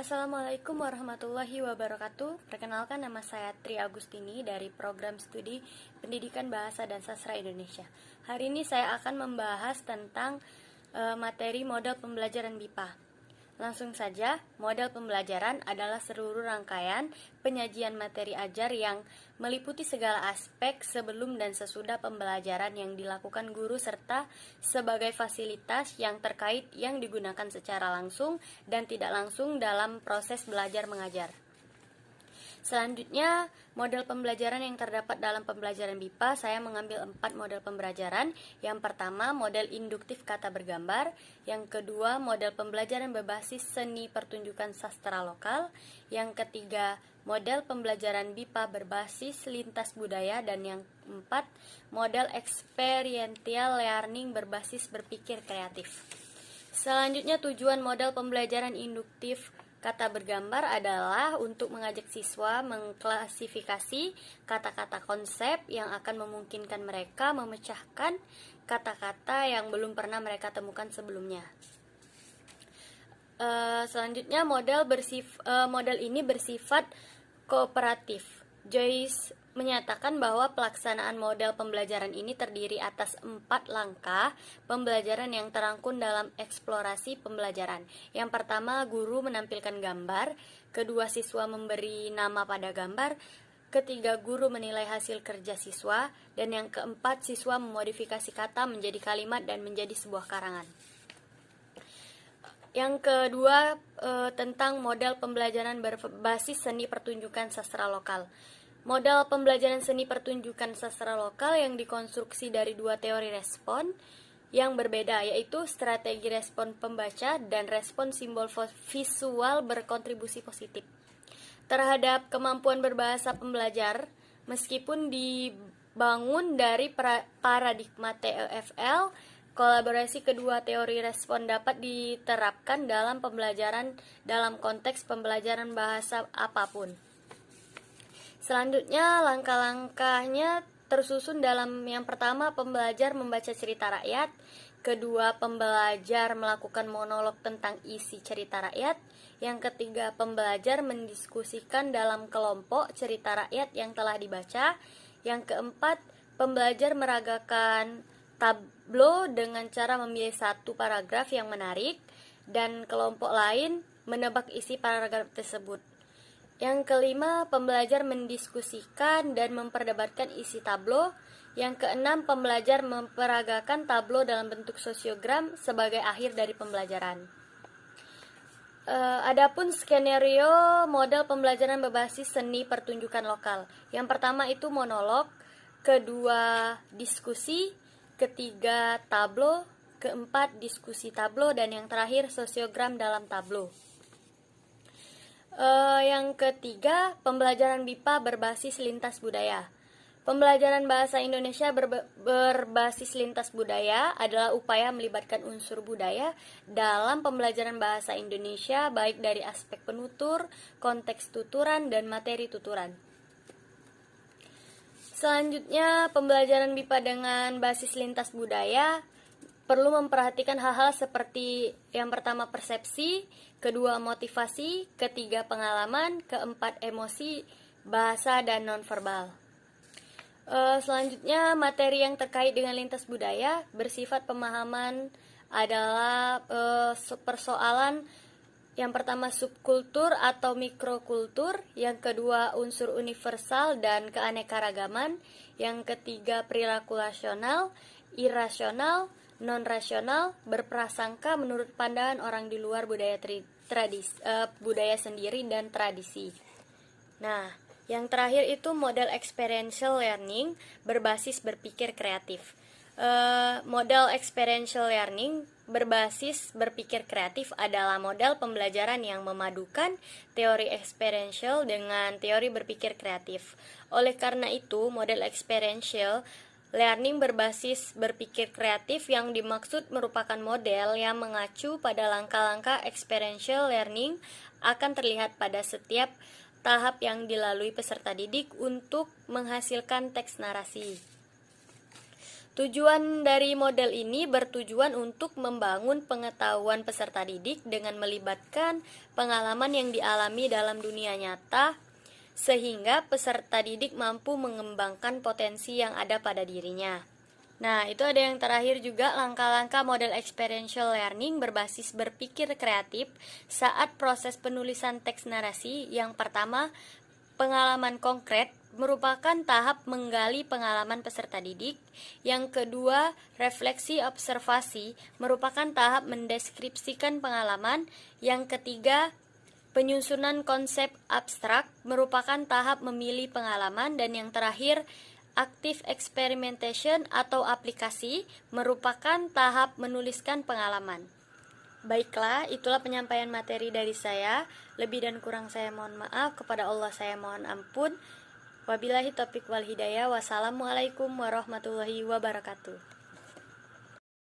Assalamualaikum warahmatullahi wabarakatuh. Perkenalkan, nama saya Tri Agustini dari Program Studi Pendidikan Bahasa dan Sastra Indonesia. Hari ini saya akan membahas tentang materi model pembelajaran BIPA. Langsung saja, model pembelajaran adalah seluruh rangkaian penyajian materi ajar yang meliputi segala aspek sebelum dan sesudah pembelajaran yang dilakukan guru serta sebagai fasilitas yang terkait yang digunakan secara langsung dan tidak langsung dalam proses belajar mengajar. Selanjutnya, model pembelajaran yang terdapat dalam pembelajaran BIPA, saya mengambil 4 model pembelajaran. Yang pertama, model induktif kata bergambar. Yang kedua, model pembelajaran berbasis seni pertunjukan sastra lokal. Yang ketiga, model pembelajaran BIPA berbasis lintas budaya. Dan yang keempat, model experiential learning berbasis berpikir kreatif. Selanjutnya, tujuan model pembelajaran induktif kata bergambar adalah untuk mengajak siswa mengklasifikasi kata-kata konsep yang akan memungkinkan mereka memecahkan kata-kata yang belum pernah mereka temukan sebelumnya. Selanjutnya, model ini bersifat kooperatif. Joyce menyatakan bahwa pelaksanaan model pembelajaran ini terdiri atas 4 langkah pembelajaran yang terangkum dalam eksplorasi pembelajaran. Yang pertama, guru menampilkan gambar. Kedua, siswa memberi nama pada gambar. Ketiga, guru menilai hasil kerja siswa. Dan yang keempat, siswa memodifikasi kata menjadi kalimat dan menjadi sebuah karangan. Yang kedua, tentang model pembelajaran berbasis seni pertunjukan sastra lokal. Model pembelajaran seni pertunjukan sastra lokal yang dikonstruksi dari 2 teori respon yang berbeda, yaitu strategi respon pembaca dan respon simbol visual berkontribusi positif terhadap kemampuan berbahasa pembelajar. Meskipun dibangun dari paradigma TEFL, kolaborasi kedua teori respon dapat diterapkan dalam pembelajaran dalam konteks pembelajaran bahasa apapun. Selanjutnya, langkah-langkahnya tersusun dalam yang pertama, pembelajar membaca cerita rakyat. Kedua, pembelajar melakukan monolog tentang isi cerita rakyat. Yang ketiga, pembelajar mendiskusikan dalam kelompok cerita rakyat yang telah dibaca. Yang keempat, pembelajar meragakan tablo dengan cara memilih satu paragraf yang menarik dan kelompok lain menebak isi paragraf tersebut. Yang kelima, pembelajar mendiskusikan dan memperdebatkan isi tablo. Yang keenam, pembelajar memperagakan tablo dalam bentuk sosiogram sebagai akhir dari pembelajaran. Adapun skenario model pembelajaran berbasis seni pertunjukan lokal. Yang pertama itu monolog, kedua diskusi, ketiga tablo, keempat diskusi tablo, dan yang terakhir sosiogram dalam tablo. Yang ketiga, pembelajaran BIPA berbasis lintas budaya. Pembelajaran bahasa Indonesia berbasis lintas budaya adalah upaya melibatkan unsur budaya dalam pembelajaran bahasa Indonesia, baik dari aspek penutur, konteks tuturan, dan materi tuturan. Selanjutnya, pembelajaran BIPA dengan basis lintas budaya perlu memperhatikan hal-hal seperti yang pertama persepsi, kedua motivasi, ketiga pengalaman, keempat emosi, bahasa, dan nonverbal. Selanjutnya, materi yang terkait dengan lintas budaya bersifat pemahaman adalah persoalan yang pertama subkultur atau mikrokultur, yang kedua unsur universal dan keanekaragaman, yang ketiga perilaku rasional, irasional, non-rasional, berprasangka menurut pandangan orang di luar budaya budaya sendiri dan tradisi. Nah, yang terakhir itu model experiential learning berbasis berpikir kreatif. Model experiential learning berbasis berpikir kreatif adalah model pembelajaran yang memadukan teori experiential dengan teori berpikir kreatif. Oleh karena itu, model experiential learning berbasis berpikir kreatif yang dimaksud merupakan model yang mengacu pada langkah-langkah experiential learning akan terlihat pada setiap tahap yang dilalui peserta didik untuk menghasilkan teks narasi. Tujuan dari model ini bertujuan untuk membangun pengetahuan peserta didik dengan melibatkan pengalaman yang dialami dalam dunia nyata, sehingga peserta didik mampu mengembangkan potensi yang ada pada dirinya. Nah, itu ada yang terakhir juga, langkah-langkah model experiential learning berbasis berpikir kreatif saat proses penulisan teks narasi. Yang pertama, pengalaman konkret merupakan tahap menggali pengalaman peserta didik. Yang kedua, refleksi observasi merupakan tahap mendeskripsikan pengalaman. Yang ketiga, penyusunan konsep abstrak merupakan tahap memilih pengalaman. Dan yang terakhir, active experimentation atau aplikasi merupakan tahap menuliskan pengalaman. Baiklah, itulah penyampaian materi dari saya. Lebih dan kurang saya mohon maaf, kepada Allah saya mohon ampun. Wabillahi taufiq wal hidayah. Wassalamualaikum warahmatullahi wabarakatuh.